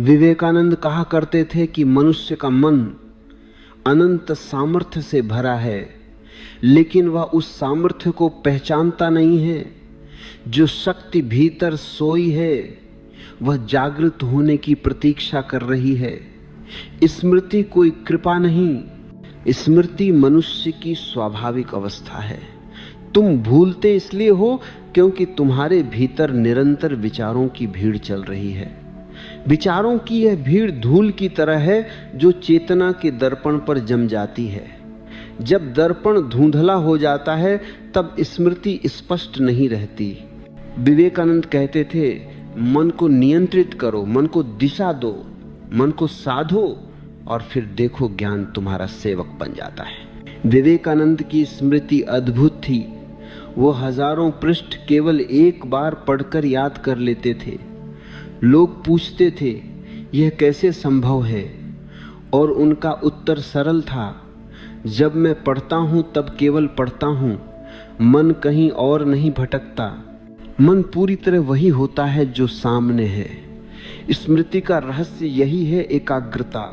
विवेकानंद कहा करते थे कि मनुष्य का मन अनंत सामर्थ्य से भरा है, लेकिन वह उस सामर्थ्य को पहचानता नहीं है। जो शक्ति भीतर सोई है वह जागृत होने की प्रतीक्षा कर रही है। स्मृति कोई कृपा नहीं, स्मृति मनुष्य की स्वाभाविक अवस्था है। तुम भूलते इसलिए हो क्योंकि तुम्हारे भीतर निरंतर विचारों की भीड़ चल रही है। विचारों की यह भीड़ धूल की तरह है जो चेतना के दर्पण पर जम जाती है। जब दर्पण धुंधला हो जाता है तब स्मृति स्पष्ट नहीं रहती। विवेकानंद कहते थे, मन को नियंत्रित करो, मन को दिशा दो, मन को साधो और फिर देखो ज्ञान तुम्हारा सेवक बन जाता है। विवेकानंद की स्मृति अद्भुत थी। वो हजारों पृष्ठ केवल एक बार पढ़कर याद कर लेते थे। लोग पूछते थे यह कैसे संभव है, और उनका उत्तर सरल था, जब मैं पढ़ता हूं तब केवल पढ़ता हूं, मन कहीं और नहीं भटकता। मन पूरी तरह वही होता है जो सामने है। स्मृति का रहस्य यही है, एकाग्रता।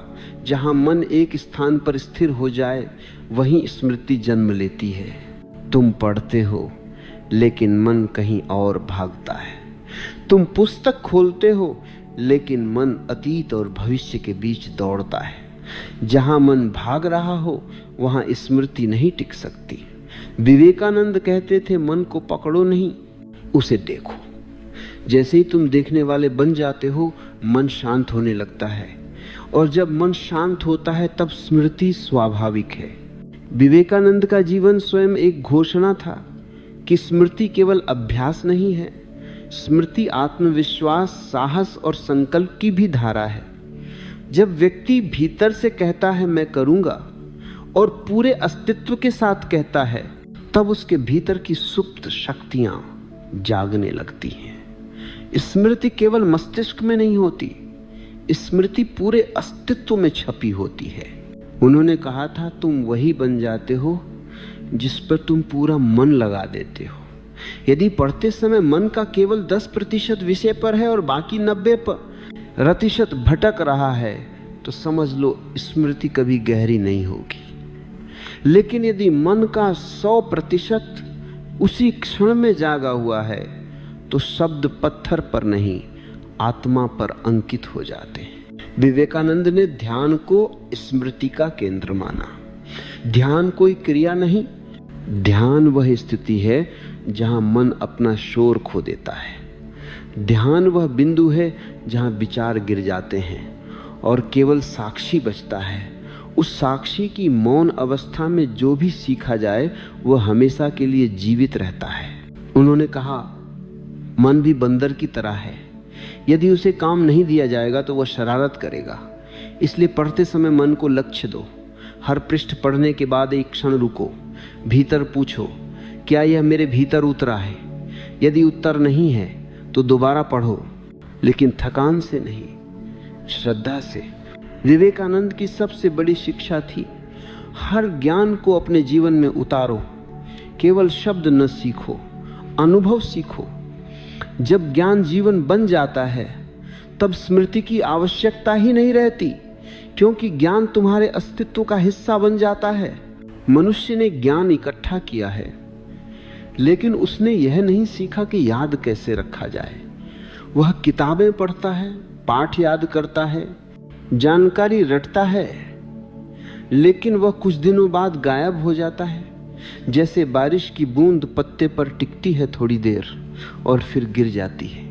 जहां मन एक स्थान पर स्थिर हो जाए वहीं स्मृति जन्म लेती है। तुम पढ़ते हो लेकिन मन कहीं और भागता है। तुम पुस्तक खोलते हो लेकिन मन अतीत और भविष्य के बीच दौड़ता है। जहां मन भाग रहा हो वहां स्मृति नहीं टिक सकती। विवेकानंद कहते थे, मन को पकड़ो नहीं, उसे देखो। जैसे ही तुम देखने वाले बन जाते हो मन शांत होने लगता है, और जब मन शांत होता है तब स्मृति स्वाभाविक है। विवेकानंद का जीवन स्वयं एक घोषणा था कि स्मृति केवल अभ्यास नहीं है, स्मृति आत्मविश्वास, साहस और संकल्प की भी धारा है। जब व्यक्ति भीतर से कहता है मैं करूंगा और पूरे अस्तित्व के साथ कहता है, तब उसके भीतर की सुप्त शक्तियां जागने लगती हैं। स्मृति केवल मस्तिष्क में नहीं होती, स्मृति पूरे अस्तित्व में छपी होती है। उन्होंने कहा था, तुम वही बन जाते हो जिस पर तुम पूरा मन लगा देते हो। यदि पढ़ते समय मन का केवल 10% विषय पर है और बाकी 90% भटक रहा है तो समझ लो स्मृति कभी गहरी नहीं होगी। लेकिन यदि मन का 100% उसी क्षण में जागा हुआ है तो शब्द पत्थर पर नहीं आत्मा पर अंकित हो जाते हैं। विवेकानंद ने ध्यान को स्मृति का केंद्र माना। ध्यान कोई क्रिया नहीं, ध्यान वह स्थिति है जहां मन अपना शोर खो देता है। ध्यान वह बिंदु है जहां विचार गिर जाते हैं और केवल साक्षी बचता है। उस साक्षी की मौन अवस्था में जो भी सीखा जाए वह हमेशा के लिए जीवित रहता है। उन्होंने कहा, मन भी बंदर की तरह है, यदि उसे काम नहीं दिया जाएगा तो वह शरारत करेगा। इसलिए पढ़ते समय मन को लक्ष्य दो। हर पृष्ठ पढ़ने के बाद एक क्षण रुको, भीतर पूछो, क्या यह मेरे भीतर उतरा है? यदि उत्तर नहीं है तो दोबारा पढ़ो, लेकिन थकान से नहीं, श्रद्धा से। विवेकानंद की सबसे बड़ी शिक्षा थी, हर ज्ञान को अपने जीवन में उतारो। केवल शब्द न सीखो, अनुभव सीखो। जब ज्ञान जीवन बन जाता है तब स्मृति की आवश्यकता ही नहीं रहती, क्योंकि ज्ञान तुम्हारे अस्तित्व का हिस्सा बन जाता है। मनुष्य ने ज्ञान इकट्ठा किया है, लेकिन उसने यह नहीं सीखा कि याद कैसे रखा जाए। वह किताबें पढ़ता है, पाठ याद करता है, जानकारी रटता है, लेकिन वह कुछ दिनों बाद गायब हो जाता है। जैसे बारिश की बूंद पत्ते पर टिकती है थोड़ी देर और फिर गिर जाती है।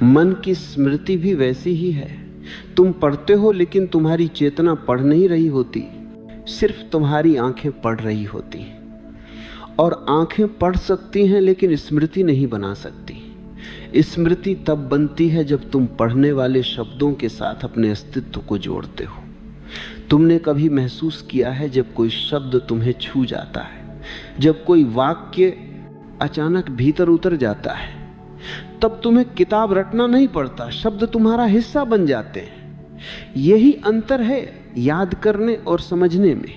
मन की स्मृति भी वैसी ही है। तुम पढ़ते हो लेकिन तुम्हारी चेतना पढ़ नहीं रही होती, सिर्फ तुम्हारी आंखें पढ़ रही होती। और आंखें पढ़ सकती हैं लेकिन स्मृति नहीं बना सकती। स्मृति तब बनती है जब तुम पढ़ने वाले शब्दों के साथ अपने अस्तित्व को जोड़ते हो। तुमने कभी महसूस किया है जब कोई शब्द तुम्हें छू जाता है, जब कोई वाक्य अचानक भीतर उतर जाता है, तब तुम्हें किताब रटना नहीं पड़ता, शब्द तुम्हारा हिस्सा बन जाते हैं। यही अंतर है याद करने और समझने में।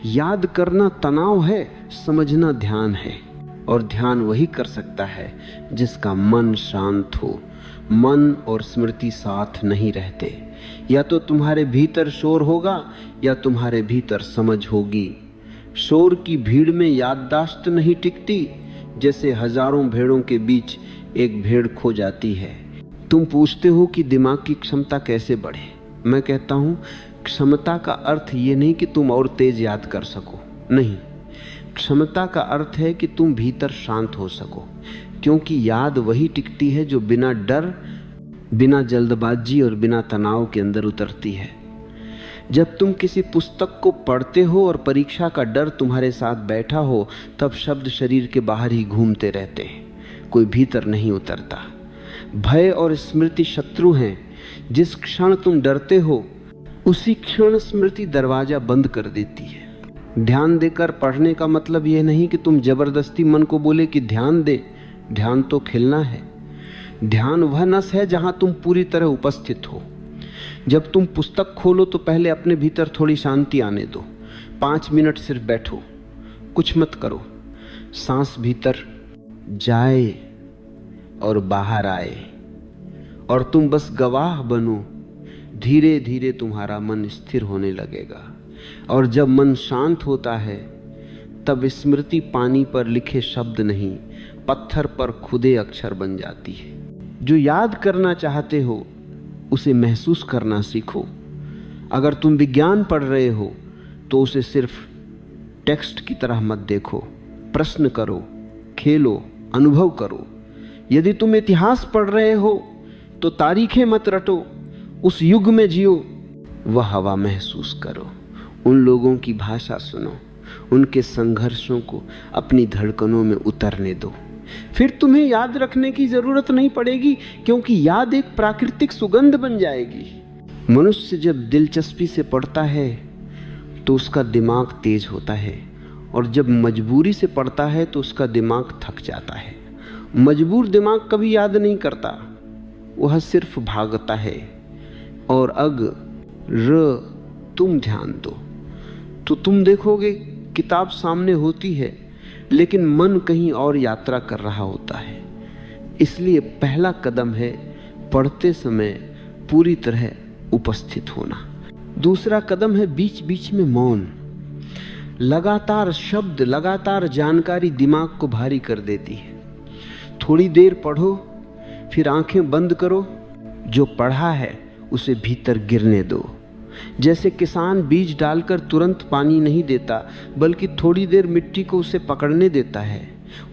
याद करना तनाव है, समझना ध्यान है। और ध्यान वही कर सकता है जिसका मन शांत हो, मन और स्मृति साथ नहीं रहते। या तो तुम्हारे भीतर शोर होगा या तुम्हारे भीतर समझ होगी। शोर की भीड़ में याददाश्त नहीं टिकती, जैसे हजारों भेड़ों के बीच एक भेड़ खो जाती है। तुम पूछते हो कि दिमाग की क्षमता कैसे बढ़े। मैं कहता हूं, क्षमता का अर्थ ये नहीं कि तुम और तेज याद कर सको, नहीं। क्षमता का अर्थ है कि तुम भीतर शांत हो सको, क्योंकि याद वही टिकती है जो बिना डर, बिना जल्दबाजी और बिना तनाव के अंदर उतरती है। जब तुम किसी पुस्तक को पढ़ते हो और परीक्षा का डर तुम्हारे साथ बैठा हो, तब शब्द शरीर के बाहर ही घूमते रहते हैं, कोई भीतर नहीं उतरता। भय और स्मृति शत्रु हैं। जिस क्षण तुम डरते हो उसी क्षण स्मृति दरवाजा बंद कर देती है। ध्यान देकर पढ़ने का मतलब यह नहीं कि तुम जबरदस्ती मन को बोले कि ध्यान दे। ध्यान तो खिलना है। ध्यान वह नस है जहां तुम पूरी तरह उपस्थित हो। जब तुम पुस्तक खोलो तो पहले अपने भीतर थोड़ी शांति आने दो। 5 मिनट सिर्फ बैठो, कुछ मत करो। सांस भीतर जाए और बाहर आए और तुम बस गवाह बनो। धीरे धीरे तुम्हारा मन स्थिर होने लगेगा, और जब मन शांत होता है तब स्मृति पानी पर लिखे शब्द नहीं, पत्थर पर खुदे अक्षर बन जाती है। जो याद करना चाहते हो उसे महसूस करना सीखो। अगर तुम विज्ञान पढ़ रहे हो तो उसे सिर्फ टेक्स्ट की तरह मत देखो। प्रश्न करो, खेलो, अनुभव करो। यदि तुम इतिहास पढ़ रहे हो तो तारीखें मत रटो, उस युग में जियो। वह हवा महसूस करो, उन लोगों की भाषा सुनो, उनके संघर्षों को अपनी धड़कनों में उतरने दो। फिर तुम्हें याद रखने की जरूरत नहीं पड़ेगी, क्योंकि याद एक प्राकृतिक सुगंध बन जाएगी। मनुष्य जब दिलचस्पी से पढ़ता है तो उसका दिमाग तेज होता है, और जब मजबूरी से पढ़ता है तो उसका दिमाग थक जाता है। मजबूर दिमाग कभी याद नहीं करता, वह सिर्फ भागता है। और तुम ध्यान दो तो तुम देखोगे किताब सामने होती है, लेकिन मन कहीं और यात्रा कर रहा होता है। इसलिए पहला कदम है पढ़ते समय पूरी तरह उपस्थित होना। दूसरा कदम है बीच बीच में मौन। लगातार शब्द, लगातार जानकारी दिमाग को भारी कर देती है। थोड़ी देर पढ़ो, फिर आंखें बंद करो। जो पढ़ा है उसे भीतर गिरने दो। जैसे किसान बीज डालकर तुरंत पानी नहीं देता, बल्कि थोड़ी देर मिट्टी को उसे पकड़ने देता है,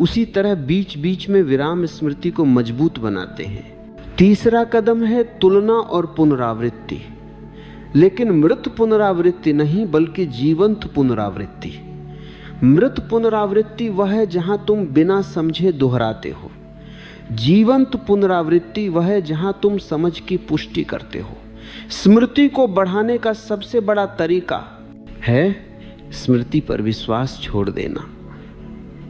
उसी तरह बीच बीच में विराम स्मृति को मजबूत बनाते हैं। तीसरा कदम है तुलना और पुनरावृत्ति, लेकिन मृत पुनरावृत्ति नहीं, बल्कि जीवंत पुनरावृत्ति। मृत पुनरावृत्ति वह है जहां तुम बिना समझे दोहराते हो। जीवंत पुनरावृत्ति वह है जहां तुम समझ की पुष्टि करते हो। स्मृति को बढ़ाने का सबसे बड़ा तरीका है स्मृति पर विश्वास छोड़ देना।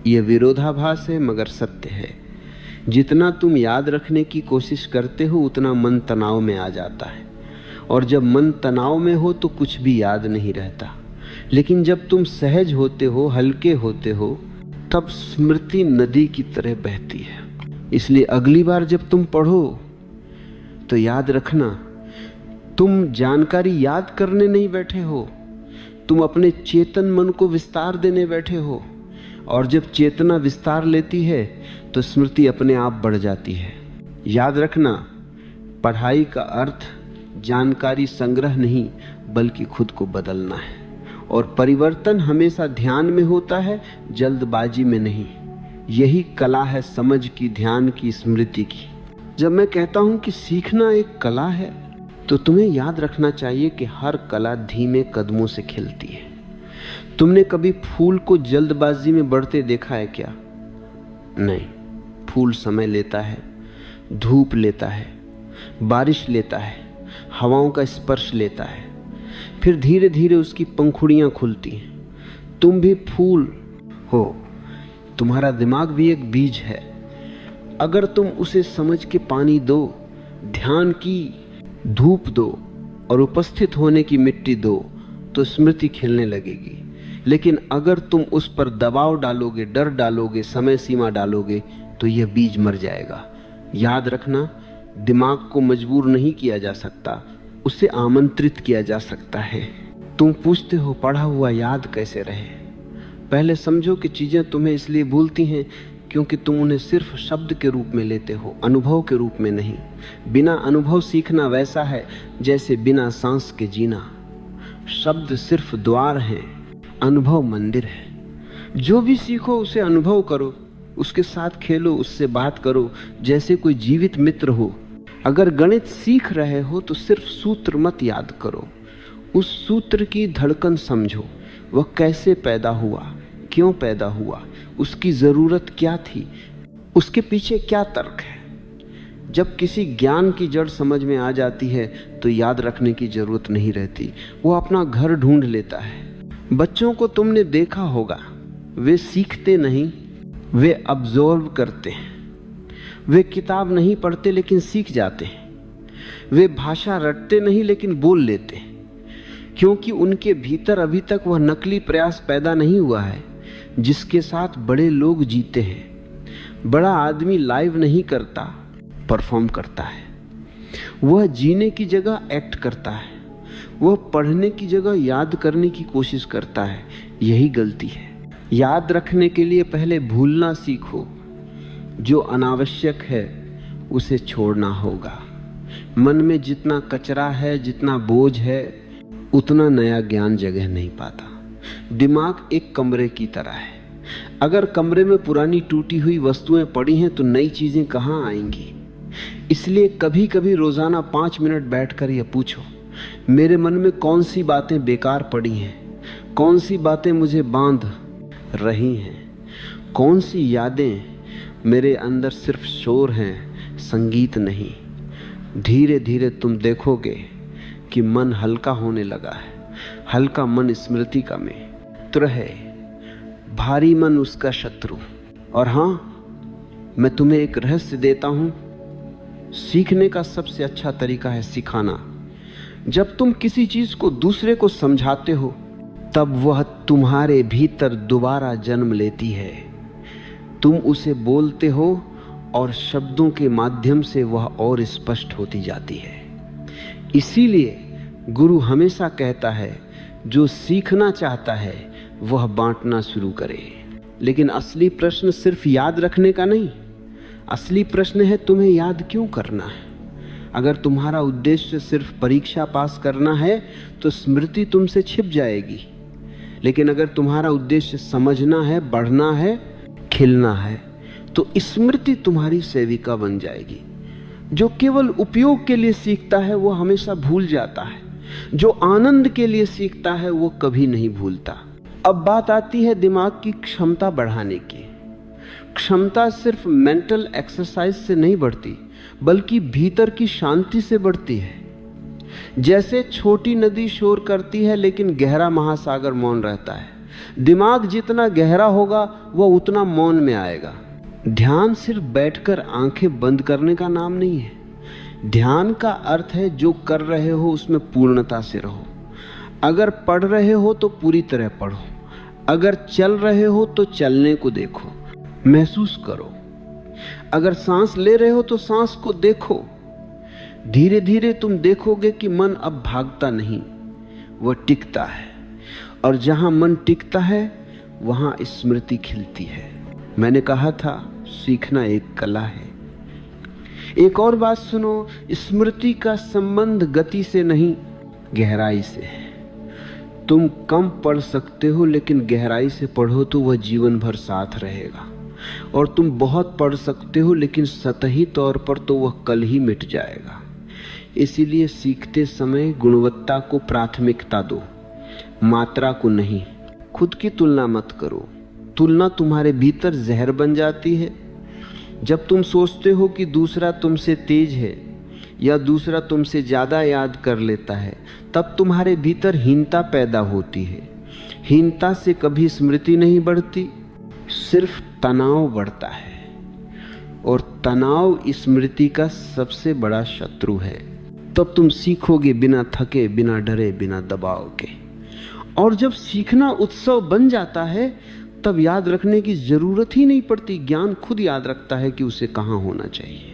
यह विरोधाभास है मगर सत्य है। जितना तुम याद रखने की कोशिश करते हो उतना मन तनाव में आ जाता है, और जब मन तनाव में हो तो कुछ भी याद नहीं रहता। लेकिन जब तुम सहज होते हो, हल्के होते हो, तब स्मृति नदी की तरह बहती है। इसलिए अगली बार जब तुम पढ़ो तो याद रखना, तुम जानकारी याद करने नहीं बैठे हो, तुम अपने चेतन मन को विस्तार देने बैठे हो। और जब चेतना विस्तार लेती है तो स्मृति अपने आप बढ़ जाती है। याद रखना, पढ़ाई का अर्थ जानकारी संग्रह नहीं, बल्कि खुद को बदलना है। और परिवर्तन हमेशा ध्यान में होता है, जल्दबाजी में नहीं। यही कला है समझ की, ध्यान की, स्मृति की। जब मैं कहता हूं कि सीखना एक कला है, तो तुम्हें याद रखना चाहिए कि हर कला धीमे कदमों से खिलती है। तुमने कभी फूल को जल्दबाजी में बढ़ते देखा है क्या? नहीं। फूल समय लेता है, धूप लेता है, बारिश लेता है, हवाओं का स्पर्श लेता है, फिर धीरे धीरे उसकी पंखुड़ियां खुलती हैं। तुम भी फूल हो, तुम्हारा दिमाग भी एक बीज है। अगर तुम उसे समझ के पानी दो, ध्यान की धूप दो और उपस्थित होने की मिट्टी दो, तो स्मृति खिलने लगेगी। लेकिन अगर तुम उस पर दबाव डालोगे, डर डालोगे, समय सीमा डालोगे, तो यह बीज मर जाएगा। याद रखना, दिमाग को मजबूर नहीं किया जा सकता, उसे आमंत्रित किया जा सकता है। तुम पूछते हो पढ़ा हुआ याद कैसे रहे? पहले समझो कि चीजें तुम्हें इसलिए भूलती हैं क्योंकि तुम उन्हें सिर्फ शब्द के रूप में लेते हो, अनुभव के रूप में नहीं। बिना अनुभव सीखना वैसा है जैसे बिना सांस के जीना। शब्द सिर्फ द्वार हैं, अनुभव मंदिर है। जो भी सीखो उसे अनुभव करो, उसके साथ खेलो, उससे बात करो जैसे कोई जीवित मित्र हो। अगर गणित सीख रहे हो तो सिर्फ सूत्र मत याद करो, उस सूत्र की धड़कन समझो। वह कैसे पैदा हुआ, क्यों पैदा हुआ, उसकी ज़रूरत क्या थी, उसके पीछे क्या तर्क है। जब किसी ज्ञान की जड़ समझ में आ जाती है तो याद रखने की जरूरत नहीं रहती, वो अपना घर ढूंढ लेता है। बच्चों को तुमने देखा होगा, वे सीखते नहीं, वे अब्जॉर्व करते हैं। वे किताब नहीं पढ़ते लेकिन सीख जाते हैं। वे भाषा रटते नहीं लेकिन बोल लेते हैं, क्योंकि उनके भीतर अभी तक वह नकली प्रयास पैदा नहीं हुआ है जिसके साथ बड़े लोग जीते हैं। बड़ा आदमी लाइव नहीं करता, परफॉर्म करता है। वह जीने की जगह एक्ट करता है, वह पढ़ने की जगह याद करने की कोशिश करता है। यही गलती है। याद रखने के लिए पहले भूलना सीखो। जो अनावश्यक है उसे छोड़ना होगा। मन में जितना कचरा है, जितना बोझ है, उतना नया ज्ञान जगह नहीं पाता। दिमाग एक कमरे की तरह है। अगर कमरे में पुरानी टूटी हुई वस्तुएं पड़ी हैं तो नई चीजें कहाँ आएंगी। इसलिए कभी कभी रोजाना 5 मिनट बैठकर यह पूछो, मेरे मन में कौन सी बातें बेकार पड़ी हैं, कौन सी बातें मुझे बांध रही हैं, कौन सी यादें मेरे अंदर सिर्फ शोर हैं, संगीत नहीं। धीरे धीरे तुम देखोगे कि मन हल्का होने लगा है। हल्का मन स्मृति का मित्र है, भारी मन उसका शत्रु। और हाँ, मैं तुम्हें एक रहस्य देता हूं, सीखने का सबसे अच्छा तरीका है सिखाना। जब तुम किसी चीज को दूसरे को समझाते हो तब वह तुम्हारे भीतर दोबारा जन्म लेती है। तुम उसे बोलते हो और शब्दों के माध्यम से वह और स्पष्ट होती जाती है। इसीलिए गुरु हमेशा कहता है, जो सीखना चाहता है वह बांटना शुरू करे। लेकिन असली प्रश्न सिर्फ याद रखने का नहीं, असली प्रश्न है तुम्हें याद क्यों करना है। अगर तुम्हारा उद्देश्य सिर्फ परीक्षा पास करना है तो स्मृति तुमसे छिप जाएगी। लेकिन अगर तुम्हारा उद्देश्य समझना है, बढ़ना है, खिलना है, तो स्मृति तुम्हारी सेविका बन जाएगी। जो केवल उपयोग के लिए सीखता है वो हमेशा भूल जाता है, जो आनंद के लिए सीखता है वो कभी नहीं भूलता। अब बात आती है दिमाग की क्षमता बढ़ाने की। क्षमता सिर्फ मेंटल एक्सरसाइज से नहीं बढ़ती, बल्कि भीतर की शांति से बढ़ती है। जैसे छोटी नदी शोर करती है लेकिन गहरा महासागर मौन रहता है। दिमाग जितना गहरा होगा वह उतना मौन में आएगा। ध्यान सिर्फ बैठकर आंखें बंद करने का नाम नहीं है। ध्यान का अर्थ है जो कर रहे हो उसमें पूर्णता से रहो। अगर पढ़ रहे हो तो पूरी तरह पढ़ो, अगर चल रहे हो तो चलने को देखो, महसूस करो। अगर सांस ले रहे हो तो सांस को देखो। धीरे धीरे तुम देखोगे कि मन अब भागता नहीं, वह टिकता है। और जहां मन टिकता है वहां स्मृति खिलती है। मैंने कहा था सीखना एक कला है। एक और बात सुनो, स्मृति का संबंध गति से नहीं, गहराई से है। तुम कम पढ़ सकते हो लेकिन गहराई से पढ़ो तो वह जीवन भर साथ रहेगा। और तुम बहुत पढ़ सकते हो लेकिन सतही तौर पर तो वह कल ही मिट जाएगा। इसीलिए सीखते समय गुणवत्ता को प्राथमिकता दो, मात्रा को नहीं। खुद की तुलना मत करो, तुलना तुम्हारे भीतर जहर बन जाती है। जब तुम सोचते हो कि दूसरा तुमसे तेज है या दूसरा तुमसे ज़्यादा याद कर लेता है, तब तुम्हारे भीतर हीनता पैदा होती है। हीनता से कभी स्मृति नहीं बढ़ती, सिर्फ तनाव बढ़ता है। और तनाव स्मृति का सबसे बड़ा शत्रु है। तब तुम सीखोगे बिना थके, बिना डरे, बिना दबाव के। और जब सीखना उत्सव बन जाता है तब याद रखने की जरूरत ही नहीं पड़ती। ज्ञान खुद याद रखता है कि उसे कहाँ होना चाहिए।